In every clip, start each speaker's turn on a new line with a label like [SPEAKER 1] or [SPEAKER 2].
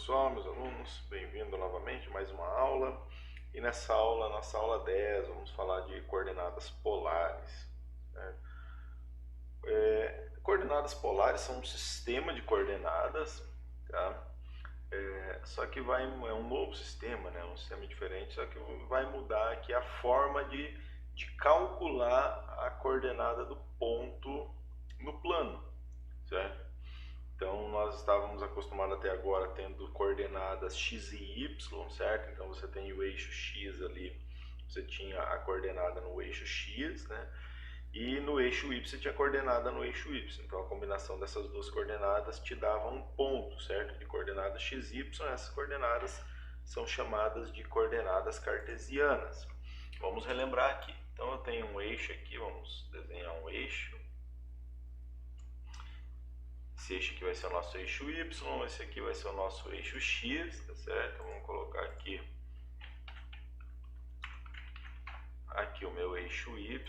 [SPEAKER 1] pessoal, meus alunos, bem-vindo novamente a mais uma aula. E nessa aula, nossa aula 10, vamos falar de coordenadas polares. Coordenadas polares são um sistema de coordenadas, tá? Só que é um novo sistema, né? Um sistema diferente, só que vai mudar aqui a forma de calcular a coordenada do ponto no plano, certo? Então nós estávamos acostumados até agora tendo coordenadas x e y, certo? Então você tem o eixo x ali, você tinha a coordenada no eixo x, né? E no eixo y você tinha coordenada no eixo y. Então a combinação dessas duas coordenadas te dava um ponto, certo? De coordenadas x e y. Essas coordenadas são chamadas de coordenadas cartesianas. Vamos relembrar aqui. Então eu tenho um eixo aqui, vamos desenhar um eixo. Esse eixo aqui vai ser o nosso eixo y, esse aqui vai ser o nosso eixo x, tá certo? Vamos colocar aqui o meu eixo y,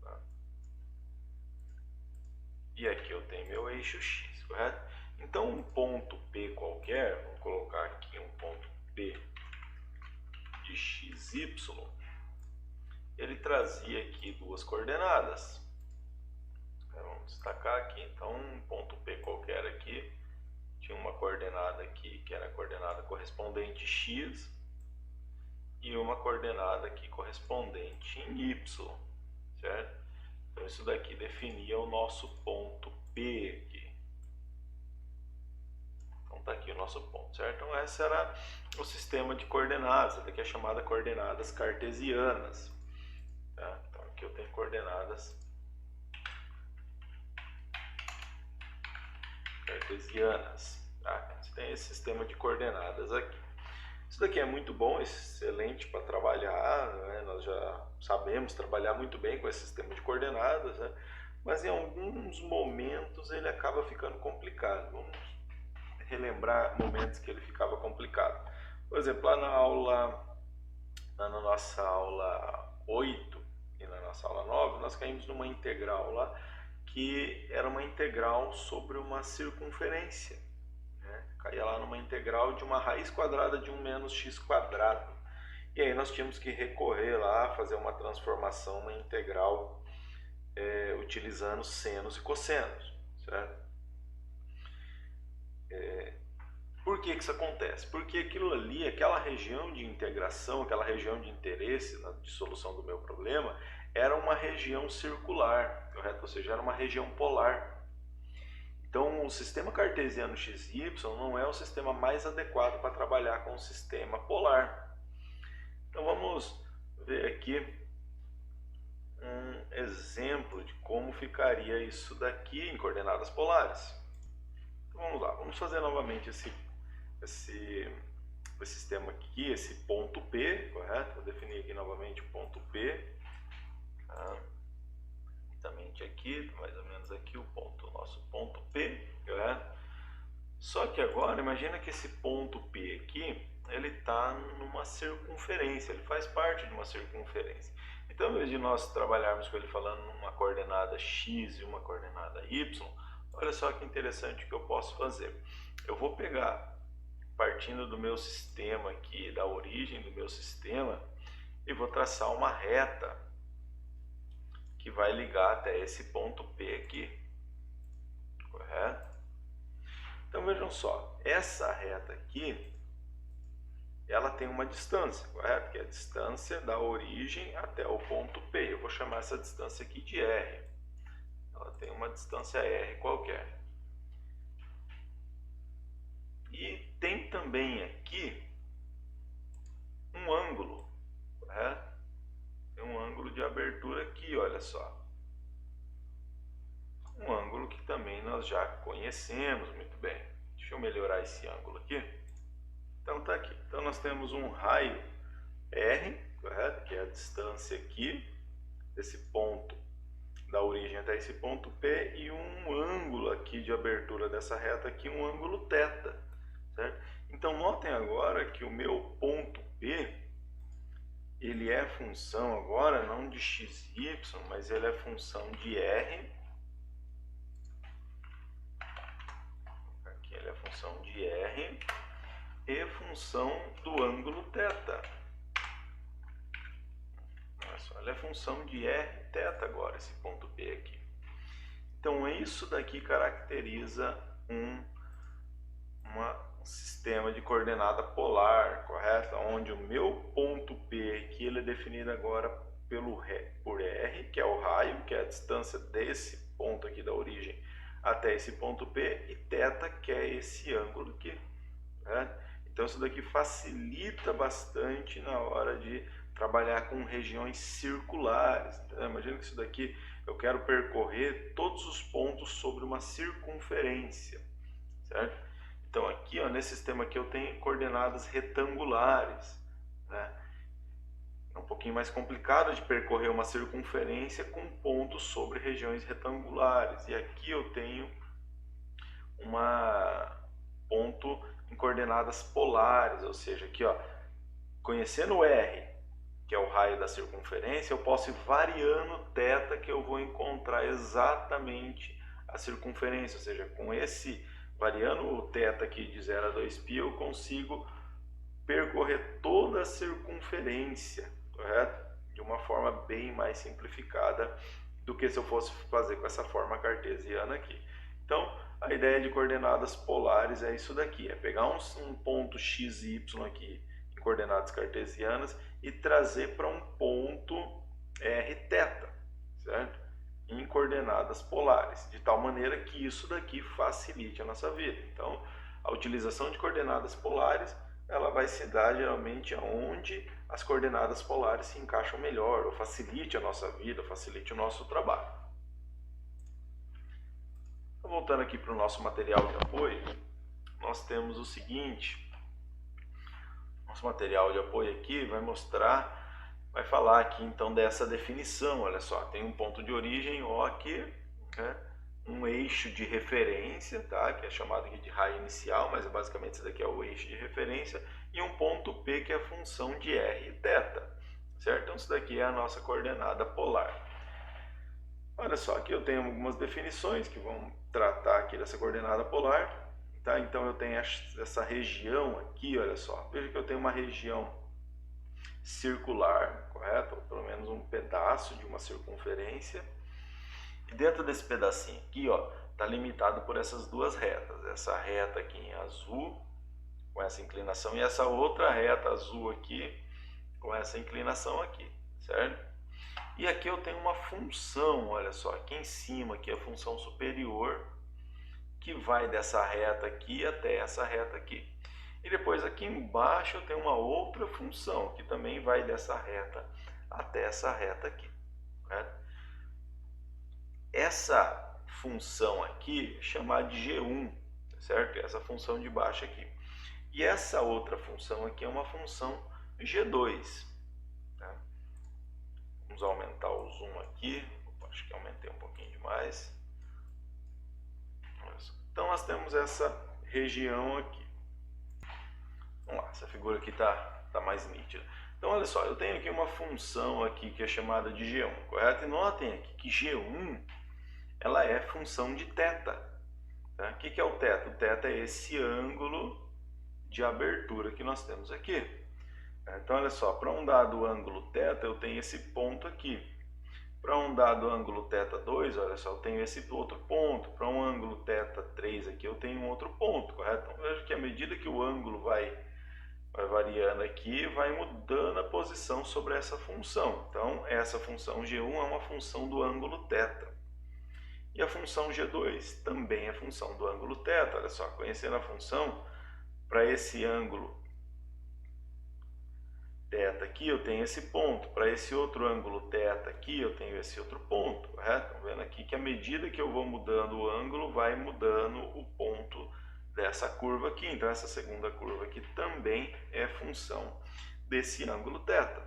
[SPEAKER 1] tá? E aqui eu tenho meu eixo x, correto? Então um ponto P qualquer, vamos colocar aqui um ponto P de xy, ele trazia aqui duas coordenadas. Vamos destacar aqui, então um ponto P qualquer aqui tinha uma coordenada aqui que era a coordenada correspondente x e uma coordenada aqui correspondente em y, certo? Então isso daqui definia o nosso ponto P aqui. Então tá aqui o nosso ponto, certo? Então esse era o sistema de coordenadas, essa daqui é chamada coordenadas cartesianas. Tá? Então aqui eu tenho coordenadas cartesianas. Tá? Você tem esse sistema de coordenadas aqui. Isso daqui é muito bom, excelente para trabalhar, né? Nós já sabemos trabalhar muito bem com esse sistema de coordenadas, né? Mas em alguns momentos ele acaba ficando complicado. Vamos relembrar momentos que ele ficava complicado. Por exemplo, lá na nossa aula 8 e na nossa aula 9, nós caímos numa integral lá que era uma integral sobre uma circunferência, né? Caía lá numa integral de uma raiz quadrada de 1 menos x quadrado. E aí nós tínhamos que recorrer lá, fazer uma transformação, uma integral, utilizando senos e cossenos, certo? Por que isso acontece? Porque aquilo ali, aquela região de integração, aquela região de interesse de solução do meu problema, era uma região circular, correto? Ou seja, era uma região polar. Então, o sistema cartesiano XY não é o sistema mais adequado para trabalhar com o sistema polar. Então, vamos ver aqui um exemplo de como ficaria isso daqui em coordenadas polares. Então, vamos lá, vamos fazer novamente esse sistema aqui, esse ponto P, correto? Vou definir aqui novamente o ponto P. Tá? Exatamente aqui, mais ou menos aqui o nosso ponto P, correto? Só que agora, imagina que esse ponto P aqui, ele está numa circunferência, ele faz parte de uma circunferência. Então, em vez de nós trabalharmos com ele falando numa coordenada x e uma coordenada y, olha só que interessante que eu posso fazer. Eu vou pegar, partindo do meu sistema aqui, da origem do meu sistema, e vou traçar uma reta que vai ligar até esse ponto P aqui, correto? Então vejam só, essa reta aqui, ela tem uma distância, correto? Que é a distância da origem até o ponto P. Eu vou chamar essa distância aqui de R. Ela tem uma distância R qualquer. E tem também aqui um ângulo, correto? Tem um ângulo de abertura aqui, olha só. Um ângulo que também nós já conhecemos muito bem. Deixa eu melhorar esse ângulo aqui. Então tá aqui. Então nós temos um raio R, correto? Que é a distância aqui desse ponto, da origem até esse ponto P, e um ângulo aqui de abertura dessa reta aqui, um ângulo θ, certo? Então notem agora que o meu ponto P, ele é função agora não de x, y, mas ele é função de R função de R e função do ângulo θ. Olha só, ele é função de R θ agora, esse ponto P aqui. Então, isso daqui caracteriza um sistema de coordenada polar, correto? Onde o meu ponto P aqui, ele é definido agora por R, que é o raio, que é a distância desse ponto aqui da origem até esse ponto P, e θ, que é esse ângulo aqui, correto? Então, isso daqui facilita bastante na hora de trabalhar com regiões circulares. Entendeu? Imagina que isso daqui eu quero percorrer todos os pontos sobre uma circunferência, certo? Então aqui, ó, nesse sistema aqui eu tenho coordenadas retangulares, né? É um pouquinho mais complicado de percorrer uma circunferência com pontos sobre regiões retangulares. E aqui eu tenho um ponto em coordenadas polares, ou seja, aqui, ó, conhecendo o R, que é o raio da circunferência, eu posso ir variando θ, que eu vou encontrar exatamente a circunferência, ou seja, com esse, variando o θ aqui de 0 a 2π, eu consigo percorrer toda a circunferência, correto? De uma forma bem mais simplificada do que se eu fosse fazer com essa forma cartesiana aqui. Então, a ideia de coordenadas polares é isso daqui, é pegar um ponto x e y aqui em coordenadas cartesianas e trazer para um ponto Rθ, certo? Em coordenadas polares, de tal maneira que isso daqui facilite a nossa vida. Então, a utilização de coordenadas polares, ela vai se dar geralmente onde as coordenadas polares se encaixam melhor, ou facilite a nossa vida, facilite o nosso trabalho. Então, voltando aqui para o nosso material de apoio, nós temos o seguinte. Nosso material de apoio aqui vai falar aqui então dessa definição. Olha só, tem um ponto de origem O aqui, né? Um eixo de referência, tá? Que é chamado aqui de raio inicial, mas basicamente isso daqui é o eixo de referência, e um ponto P que é a função de R θ, certo? Então isso daqui é a nossa coordenada polar. Olha só, aqui eu tenho algumas definições que vão tratar aqui dessa coordenada polar. Tá? Então eu tenho essa região aqui, olha só, veja que eu tenho uma região circular, correto? Ou pelo menos um pedaço de uma circunferência. E dentro desse pedacinho aqui, ó, está limitado por essas duas retas. Essa reta aqui em azul, com essa inclinação, e essa outra reta azul aqui, com essa inclinação aqui, certo? E aqui eu tenho uma função, olha só, aqui em cima, aqui é a função superior, que vai dessa reta aqui até essa reta aqui. E depois aqui embaixo eu tenho uma outra função, que também vai dessa reta até essa reta aqui, certo? Essa função aqui é chamada de G1, certo? Essa função de baixo aqui. E essa outra função aqui é uma função G2. Tá? Vamos aumentar o zoom aqui. Acho que aumentei um pouquinho demais. Então nós temos essa região aqui. Vamos lá, essa figura aqui tá mais nítida. Então olha só, eu tenho aqui uma função aqui que é chamada de G1, correto? E notem aqui que G1 ela é função de θ. Tá? O que é o θ? O θ é esse ângulo de abertura que nós temos aqui. Então olha só, para um dado ângulo θ eu tenho esse ponto aqui. Para um dado ângulo θ2, olha só, eu tenho esse outro ponto. Para um ângulo θ3 aqui, eu tenho um outro ponto, correto? Então, veja que à medida que o ângulo vai variando aqui, vai mudando a posição sobre essa função. Então, essa função G1 é uma função do ângulo θ. E a função G2 também é função do ângulo θ. Olha só, conhecendo a função, para esse ângulo θ aqui eu tenho esse ponto, para esse outro ângulo θ aqui eu tenho esse outro ponto, correto? Estão vendo aqui que à medida que eu vou mudando o ângulo, vai mudando o ponto dessa curva aqui. Então essa segunda curva aqui também é função desse ângulo θ,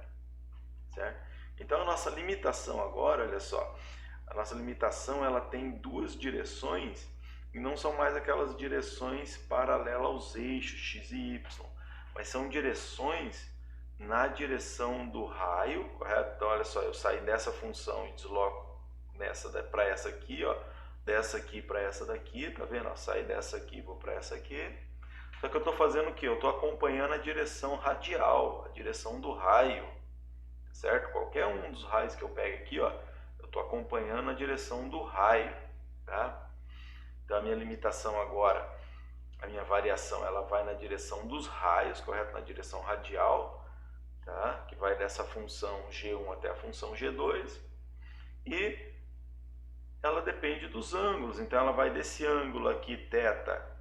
[SPEAKER 1] certo? Então a nossa limitação agora, olha só, a nossa limitação ela tem duas direções e não são mais aquelas direções paralelas aos eixos x e y, mas são direções na direção do raio, correto? Então olha só, eu saí dessa função e desloco para essa aqui, ó, dessa aqui para essa daqui, tá vendo? Ó, sai dessa aqui e vou para essa aqui. Só que eu estou fazendo o que? Eu estou acompanhando a direção radial, a direção do raio, certo? Qualquer um dos raios que eu pegue aqui, ó, eu estou acompanhando a direção do raio, tá? Então a minha limitação agora, a minha variação, ela vai na direção dos raios, correto? Na direção radial, tá? Que vai dessa função G1 até a função G2. E ela depende dos ângulos, então ela vai desse ângulo aqui, θ,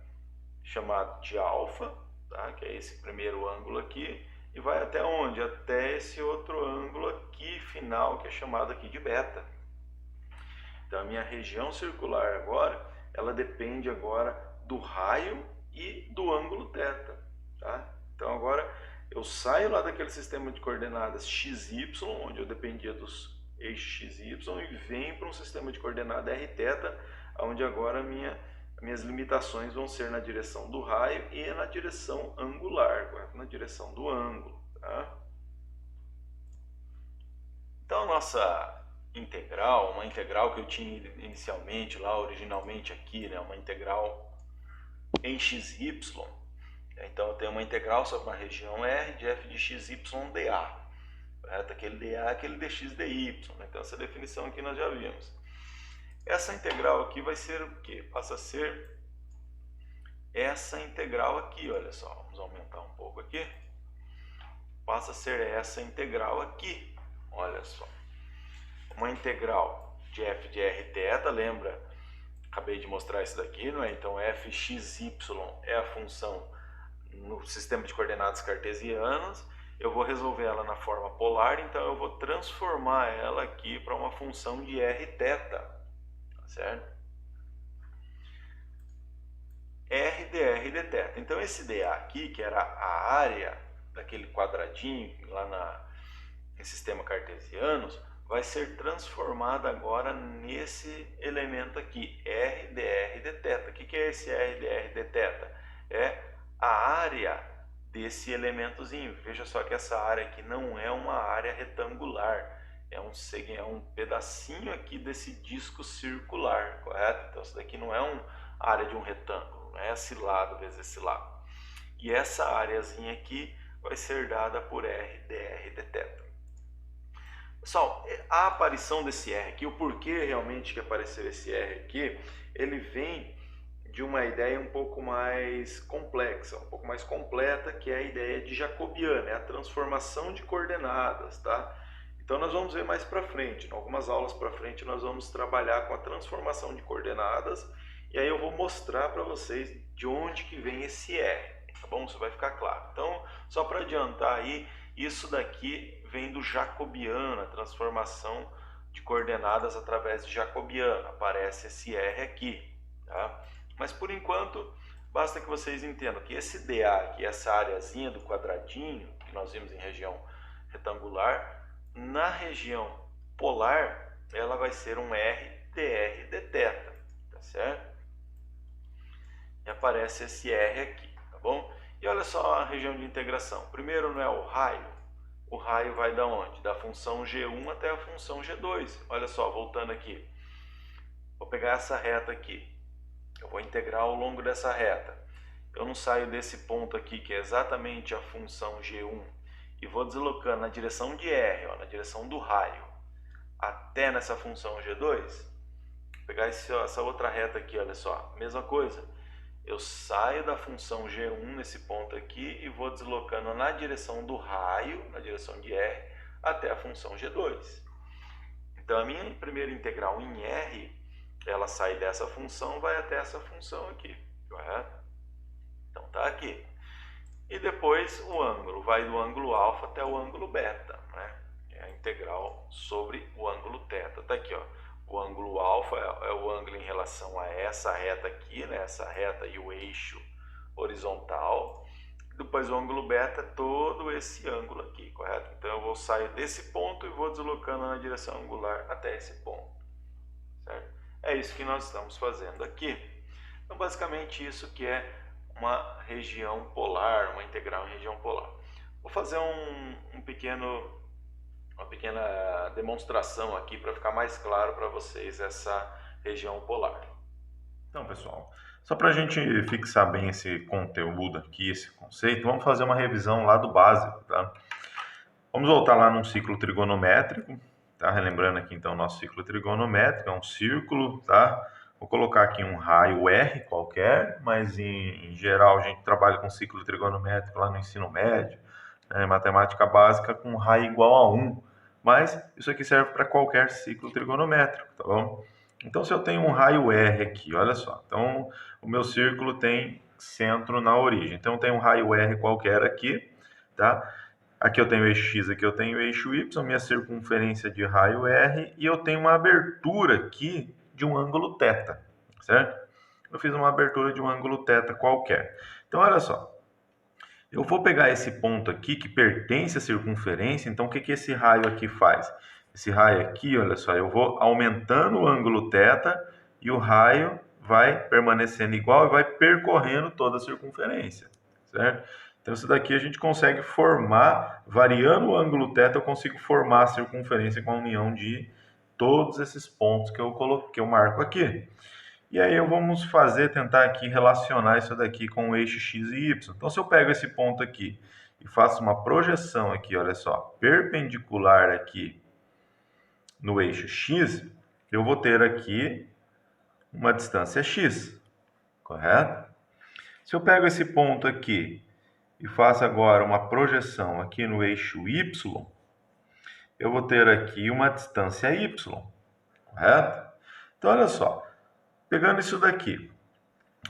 [SPEAKER 1] chamado de alfa, tá? Que é esse primeiro ângulo aqui, e vai até onde? Até esse outro ângulo aqui final, que é chamado aqui de beta. Então a minha região circular agora, ela depende agora do raio e do ângulo θ, tá? Então agora eu saio lá daquele sistema de coordenadas XY, onde eu dependia dos eixos XY, e venho para um sistema de coordenada Rθ, onde agora minhas limitações vão ser na direção do raio e na direção angular, correto? Na direção do ângulo, tá? Então a nossa integral, uma integral que eu tinha inicialmente lá, originalmente aqui, né, uma integral em xy, então eu tenho uma integral sobre uma região R de f de xy dA, correto? Aquele dA é aquele dx dy, né? Então essa definição aqui nós já vimos. Essa integral aqui vai ser o quê? Passa a ser essa integral aqui, olha só, vamos aumentar um pouco aqui. Passa a ser essa integral aqui, olha só. Uma integral de f de Rθ, lembra? Acabei de mostrar isso daqui, não é? Então fxy é a função no sistema de coordenadas cartesianas. Eu vou resolver ela na forma polar, então eu vou transformar ela aqui para uma função de Rθ. Certo? R dr dθ. Então esse dA aqui, que era a área daquele quadradinho lá em sistema cartesianos, vai ser transformada agora nesse elemento aqui, R dr dθ. O que é esse R dr dθ? É a área desse elementozinho. Veja só que essa área aqui não é uma área retangular. É um pedacinho aqui desse disco circular, correto? Então isso daqui não é uma área de um retângulo, não é esse lado vezes esse lado. E essa áreazinha aqui vai ser dada por R dr dθ. Pessoal, a aparição desse R aqui, o porquê realmente que apareceu esse R aqui, ele vem de uma ideia um pouco mais complexa, um pouco mais completa, que é a ideia de jacobiana, é a transformação de coordenadas, tá? Então nós vamos ver mais para frente, em algumas aulas para frente nós vamos trabalhar com a transformação de coordenadas, e aí eu vou mostrar para vocês de onde que vem esse R, tá bom? Isso vai ficar claro. Então, só para adiantar aí, isso daqui vem do jacobiano, a transformação de coordenadas através de jacobiano, aparece esse R aqui, tá? Mas por enquanto, basta que vocês entendam que esse dA aqui, essa areazinha do quadradinho, que nós vimos em região retangular, na região polar, ela vai ser um R dr dθ, tá certo? E aparece esse R aqui, tá bom? E olha só a região de integração. Primeiro não é o raio vai da onde? Da função G1 até a função G2. Olha só, voltando aqui. Vou pegar essa reta aqui. Eu vou integrar ao longo dessa reta. Eu não saio desse ponto aqui, que é exatamente a função G1, e vou deslocando na direção de R, ó, na direção do raio, até nessa função G2. Vou pegar essa outra reta aqui, olha só, mesma coisa. Eu saio da função G1 nesse ponto aqui e vou deslocando na direção do raio, na direção de R, até a função G2. Então a minha primeira integral em R, ela sai dessa função, vai até essa função aqui, correto? Então tá aqui. E depois o ângulo, vai do ângulo alfa até o ângulo beta, né? É a integral sobre o ângulo θ. Tá aqui, ó. O ângulo alfa é o ângulo em relação a essa reta aqui, né? Essa reta e o eixo horizontal. Depois o ângulo beta é todo esse ângulo aqui, correto? Então eu vou sair desse ponto e vou deslocando na direção angular até esse ponto, certo? É isso que nós estamos fazendo aqui. Então basicamente isso que é uma região polar, uma integral em região polar. Vou fazer uma pequena demonstração aqui para ficar mais claro para vocês essa região polar.
[SPEAKER 2] Então, pessoal, só para a gente fixar bem esse conteúdo aqui, esse conceito, vamos fazer uma revisão lá do básico, tá? Vamos voltar lá num ciclo trigonométrico, tá? Relembrando aqui então o nosso ciclo trigonométrico, é um círculo, tá? Vou colocar aqui um raio R qualquer, mas em geral a gente trabalha com ciclo trigonométrico lá no ensino médio, né? Matemática básica com raio igual a 1, mas isso aqui serve para qualquer ciclo trigonométrico, tá bom? Então, se eu tenho um raio R aqui, olha só, então o meu círculo tem centro na origem, então tem um raio R qualquer aqui, tá? Aqui eu tenho o eixo X, aqui eu tenho o eixo Y, minha circunferência de raio R, e eu tenho uma abertura aqui de um ângulo θ, certo? Eu fiz uma abertura de um ângulo θ qualquer. Então, olha só, eu vou pegar esse ponto aqui que pertence à circunferência, então o que que esse raio aqui faz? Esse raio aqui, olha só, eu vou aumentando o ângulo θ e o raio vai permanecendo igual e vai percorrendo toda a circunferência, certo? Então, isso daqui a gente consegue formar, variando o ângulo θ, eu consigo formar a circunferência com a união de todos esses pontos que eu marco aqui. E aí vamos tentar aqui relacionar isso daqui com o eixo x e y. Então, se eu pego esse ponto aqui e faço uma projeção aqui, olha só, perpendicular aqui no eixo x, eu vou ter aqui uma distância x, correto? Se eu pego esse ponto aqui e faço agora uma projeção aqui no eixo y, eu vou ter aqui uma distância y, correto? Então, olha só, pegando isso daqui,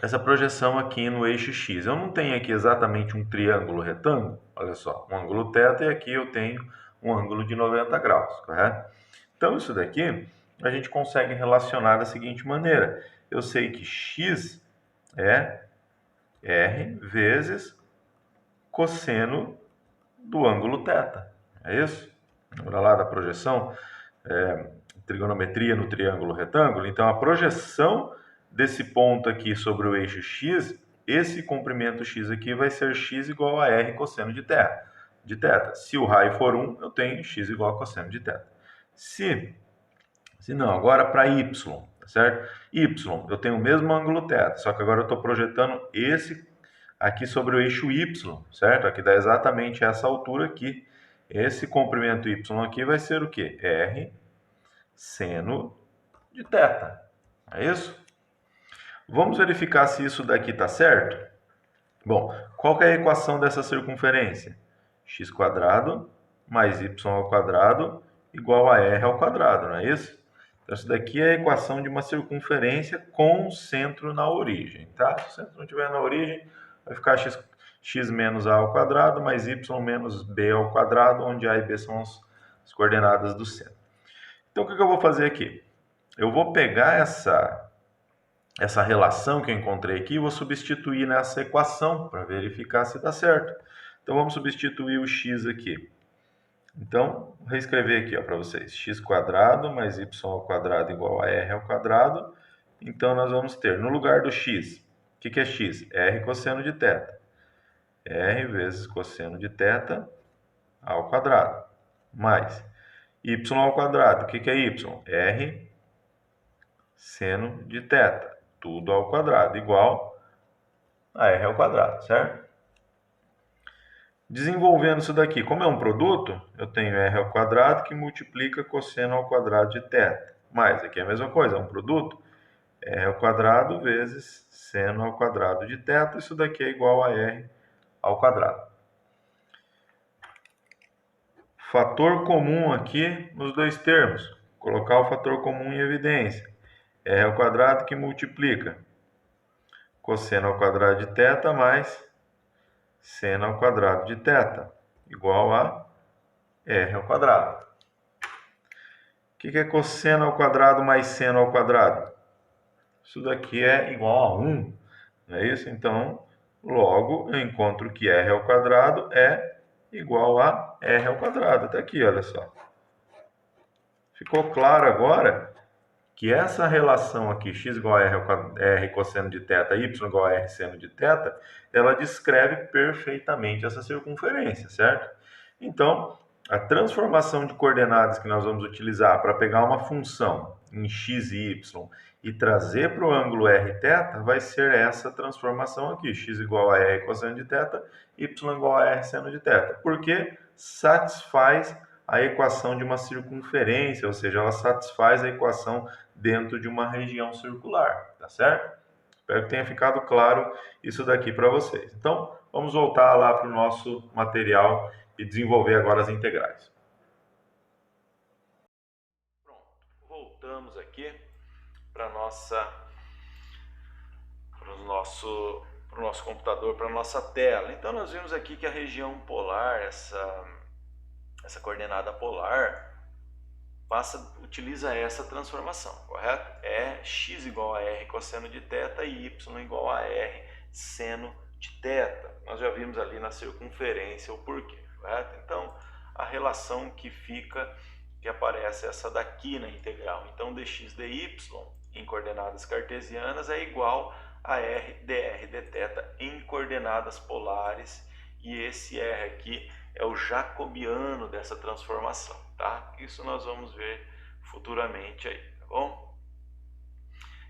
[SPEAKER 2] essa projeção aqui no eixo x, eu não tenho aqui exatamente um triângulo retângulo, olha só, um ângulo θ, e aqui eu tenho um ângulo de 90 graus, correto? Então, isso daqui a gente consegue relacionar da seguinte maneira, eu sei que x é r vezes cosseno do ângulo θ, é isso? Lembra lá da projeção, trigonometria no triângulo retângulo? Então, a projeção desse ponto aqui sobre o eixo x, esse comprimento x aqui vai ser x igual a r cosseno de θ. Se o raio for 1, eu tenho x igual a cosseno de θ. Se não, agora para y, tá certo? Y, eu tenho o mesmo ângulo θ, só que agora eu estou projetando esse aqui sobre o eixo y, certo? Aqui dá exatamente essa altura aqui. Esse comprimento y aqui vai ser o quê? R seno de θ. É isso? Vamos verificar se isso daqui está certo? Bom, qual que é a equação dessa circunferência? x² mais y² igual a r ao quadrado, não é isso? Então, isso daqui é a equação de uma circunferência com centro na origem, tá? Se o centro não estiver na origem, vai ficar x menos a ao quadrado mais y menos b ao quadrado, onde a e b são as coordenadas do centro. Então, o que eu vou fazer aqui? Eu vou pegar essa relação que eu encontrei aqui e vou substituir nessa equação para verificar se dá certo. Então, vamos substituir o x aqui. Então, vou reescrever aqui para vocês. x² mais y² igual a r ao quadrado. Então, nós vamos ter, no lugar do x, o que é x? R cosseno de θ. R vezes cosseno de θ ao quadrado. Mais y ao quadrado. O que é y? R seno de θ. Tudo ao quadrado, igual a r ao quadrado, certo? Desenvolvendo isso daqui, como é um produto, eu tenho r ao quadrado que multiplica cosseno ao quadrado de θ. Mais, aqui é a mesma coisa, é um produto, r ao quadrado vezes seno ao quadrado de θ. Isso daqui é igual a r ao quadrado. Fator comum aqui nos dois termos. Vou colocar o fator comum em evidência. R ao quadrado que multiplica cosseno ao quadrado de θ mais seno ao quadrado de θ, igual a r ao quadrado. O que é cosseno ao quadrado mais seno ao quadrado? Isso daqui é igual a 1, não é isso? Então, logo, eu encontro que r ao quadrado é igual a r ao quadrado. Está aqui, olha só. Ficou claro agora que essa relação aqui, x igual a r cosseno de θ, y igual a r seno de θ, ela descreve perfeitamente essa circunferência, certo? Então, a transformação de coordenadas que nós vamos utilizar para pegar uma função em x e y e trazer para o ângulo rθ vai ser essa transformação aqui, x igual a r cosseno de θ, y igual a r seno de θ, porque satisfaz a equação de uma circunferência, ou seja, ela satisfaz a equação dentro de uma região circular, tá certo? Espero que tenha ficado claro isso daqui para vocês. Então, vamos voltar lá para o nosso material e desenvolver agora as integrais.
[SPEAKER 1] Pronto, voltamos aqui para o nosso computador, para a nossa tela. Então nós vimos aqui que a região polar, essa coordenada polar, utiliza essa transformação, correto? É x igual a r cosseno de θ e y igual a r seno de θ. Nós já vimos ali na circunferência o porquê, correto? Então a relação que aparece essa daqui na integral. Então dx dy em coordenadas cartesianas é igual a r dr dθ em coordenadas polares, e esse r aqui é o jacobiano dessa transformação, tá? Isso nós vamos ver futuramente aí, tá bom?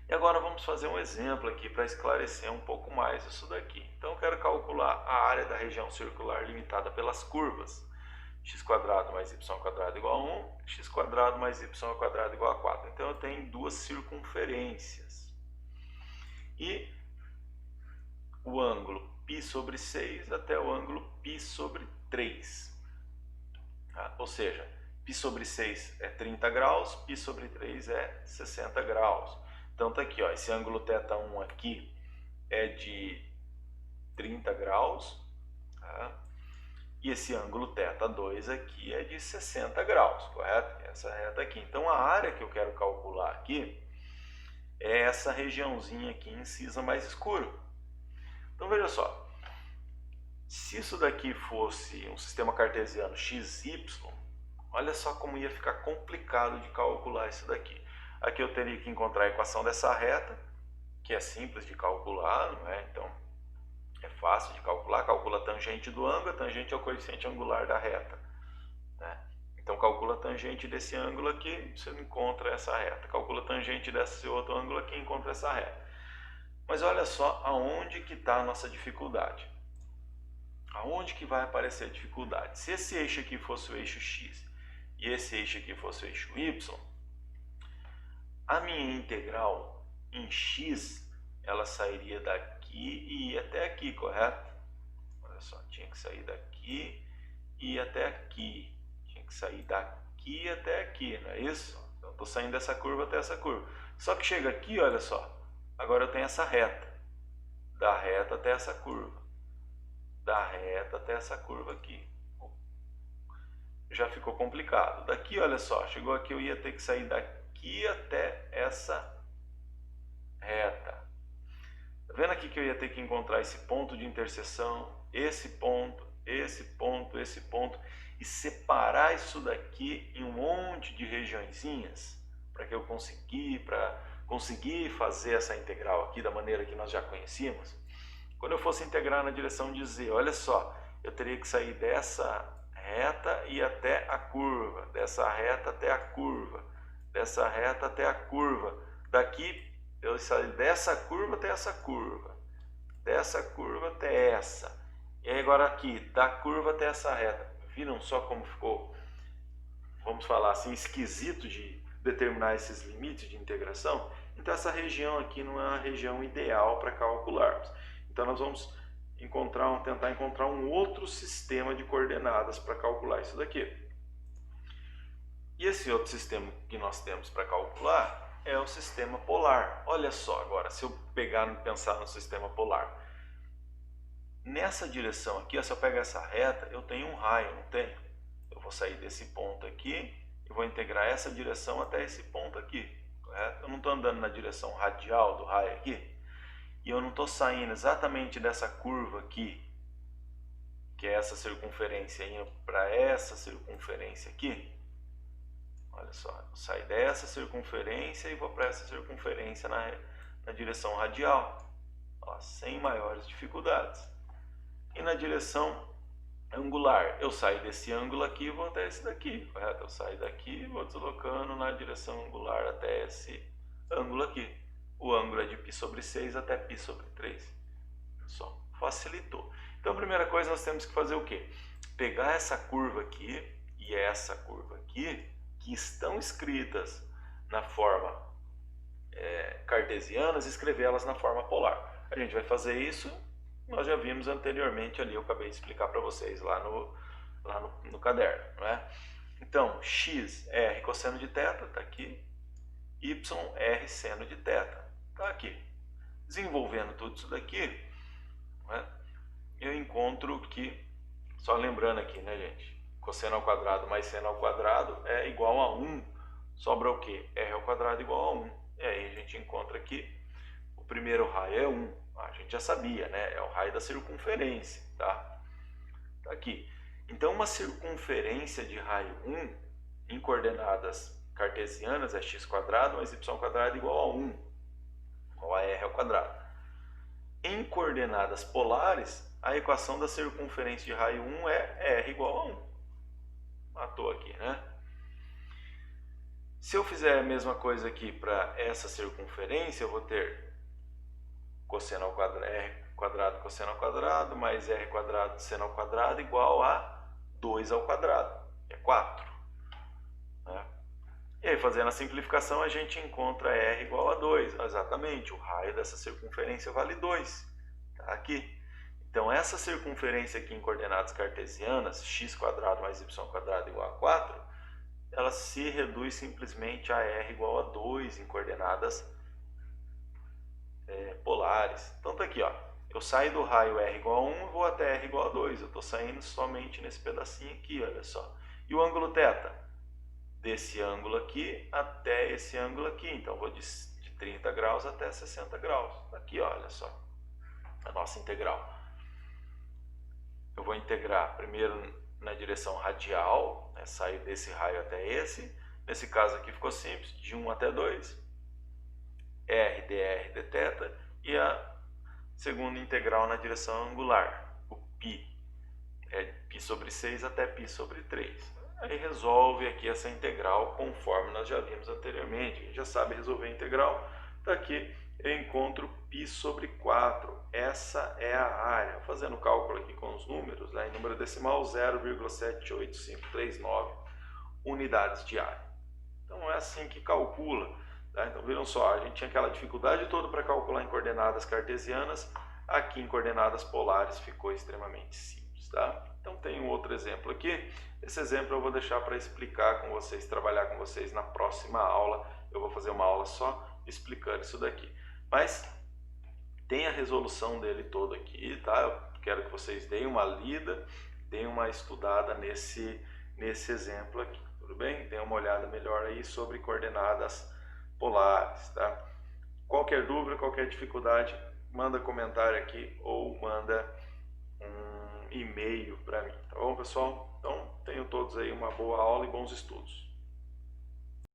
[SPEAKER 1] E agora vamos fazer um exemplo aqui para esclarecer um pouco mais isso daqui. Então eu quero calcular a área da região circular limitada pelas curvas x² mais y² igual a 1, x² mais y² igual a 4. Então eu tenho duas circunferências. E o ângulo π/6 até o ângulo π/3. Ou seja, π/6 é 30 graus, π/3 é 60 graus. Então tá aqui, ó, esse ângulo θ1 aqui é de 30 graus, tá? E esse ângulo θ2 aqui é de 60 graus, correto? Essa reta aqui. Então a área que eu quero calcular aqui é essa regiãozinha aqui em cinza mais escuro. Então veja só, se isso daqui fosse um sistema cartesiano XY, olha só como ia ficar complicado de calcular isso daqui. Aqui eu teria que encontrar a equação dessa reta, que é simples de calcular, não é? Então é fácil de calcular, calcula a tangente do ângulo, a tangente é o coeficiente angular da reta, né? Então calcula a tangente desse ângulo aqui, você encontra essa reta. Calcula a tangente desse outro ângulo aqui, encontra essa reta. Mas olha só aonde que está a nossa dificuldade. Aonde que vai aparecer a dificuldade? Se esse eixo aqui fosse o eixo x e esse eixo aqui fosse o eixo y, a minha integral em x, ela sairia daqui e ia até aqui, correto? Olha só, tinha que sair daqui e ir até aqui. Tinha que sair daqui até aqui, não é isso? Então eu estou saindo dessa curva até essa curva. Só que chega aqui, olha só, agora eu tenho essa reta. Da reta até essa curva. Da reta até essa curva aqui. Já ficou complicado. Daqui, olha só, chegou aqui, eu ia ter que sair daqui até essa reta. Tá vendo aqui que eu ia ter que encontrar esse ponto de interseção, esse ponto, esse ponto, esse ponto, e separar isso daqui em um monte de regiõezinhas para que eu conseguir fazer essa integral aqui da maneira que nós já conhecíamos. Quando eu fosse integrar na direção de z, olha só, eu teria que sair dessa reta e até a curva, dessa reta até a curva, dessa reta até a curva. Daqui eu saio dessa curva até essa curva, dessa curva até essa. E aí agora aqui, da curva até essa reta. Viram só como ficou, vamos falar assim, esquisito de determinar esses limites de integração? Então essa região aqui não é uma região ideal para calcularmos. Então nós vamos tentar encontrar um outro sistema de coordenadas para calcular isso daqui. E esse outro sistema que nós temos para calcular é o sistema polar. Olha só agora, se eu pegar e pensar no sistema polar. Nessa direção aqui, se eu pegar essa reta, eu tenho um raio, não tenho? Eu vou sair desse ponto aqui e vou integrar essa direção até esse ponto aqui, correto? Eu não estou andando na direção radial do raio aqui. E eu não estou saindo exatamente dessa curva aqui, que é essa circunferência, indo para essa circunferência aqui. Olha só, eu saio dessa circunferência e vou para essa circunferência na direção radial, ó, sem maiores dificuldades. E na direção angular, eu saio desse ângulo aqui e vou até esse daqui, correto? Eu saio daqui e vou deslocando na direção angular até esse ângulo aqui. O ângulo é de π sobre 6 até π sobre 3. Só, facilitou. Então a primeira coisa nós temos que fazer o quê? Pegar essa curva aqui e essa curva aqui, que estão escritas na forma cartesiana, e escrevê-las na forma polar. A gente vai fazer isso, nós já vimos anteriormente ali, eu acabei de explicar para vocês lá no caderno, não é? Então, x, r cosseno de θ, está aqui, y, r seno de θ, está aqui. Desenvolvendo tudo isso daqui, não é? Eu encontro que, só lembrando aqui, né, gente, cosseno ao quadrado mais seno ao quadrado é igual a 1, sobra o quê? R ao quadrado igual a 1. E aí a gente encontra aqui, o primeiro raio é 1, a gente já sabia, né? É o raio da circunferência, tá? Tá aqui. Então, uma circunferência de raio 1 em coordenadas cartesianas é x² mais y² igual a 1, igual a r ao quadrado. Em coordenadas polares, a equação da circunferência de raio 1 é r igual a 1. Matou aqui, né? Se eu fizer a mesma coisa aqui para essa circunferência, eu vou ter cosseno ao quadrado, r quadrado cosseno ao quadrado, mais r quadrado seno ao quadrado igual a 2 ao quadrado, que é 4. Né? E aí, fazendo a simplificação, a gente encontra r igual a 2. Exatamente, o raio dessa circunferência vale 2. Tá aqui. Então, essa circunferência aqui em coordenadas cartesianas, x² mais y² igual a 4, ela se reduz simplesmente a r igual a 2 em coordenadas polares. Então tá aqui, ó. Eu saio do raio r igual a 1 e vou até r igual a 2. Eu estou saindo somente nesse pedacinho aqui, olha só. E o ângulo θ? Desse ângulo aqui até esse ângulo aqui. Então eu vou de 30 graus até 60 graus. Aqui, ó, olha só. A nossa integral. Eu vou integrar primeiro na direção radial, né? Saio desse raio até esse. Nesse caso aqui ficou simples, de 1 até 2, r dr dθ, e a segunda integral na direção angular, o π, é π sobre 6 até π sobre 3. Aí resolve aqui essa integral conforme nós já vimos anteriormente. A gente já sabe resolver a integral. Está aqui, eu encontro π sobre 4. Essa é a área. Fazendo o cálculo aqui com os números, né, em número decimal 0,78539 unidades de área. Então é assim que calcula. Tá? Então viram só, a gente tinha aquela dificuldade toda para calcular em coordenadas cartesianas. Aqui em coordenadas polares ficou extremamente simples. Tá? Então tem um outro exemplo aqui. Esse exemplo eu vou deixar para explicar com vocês, trabalhar com vocês na próxima aula. Eu vou fazer uma aula só explicando isso daqui. Mas tem a resolução dele todo aqui, tá? Eu quero que vocês deem uma lida, deem uma estudada nesse exemplo aqui, tudo bem? Deem uma olhada melhor aí sobre coordenadas polares, tá? Qualquer dúvida, qualquer dificuldade, manda comentário aqui ou manda um e-mail para mim, tá bom, pessoal? Então, tenham todos aí uma boa aula e bons estudos.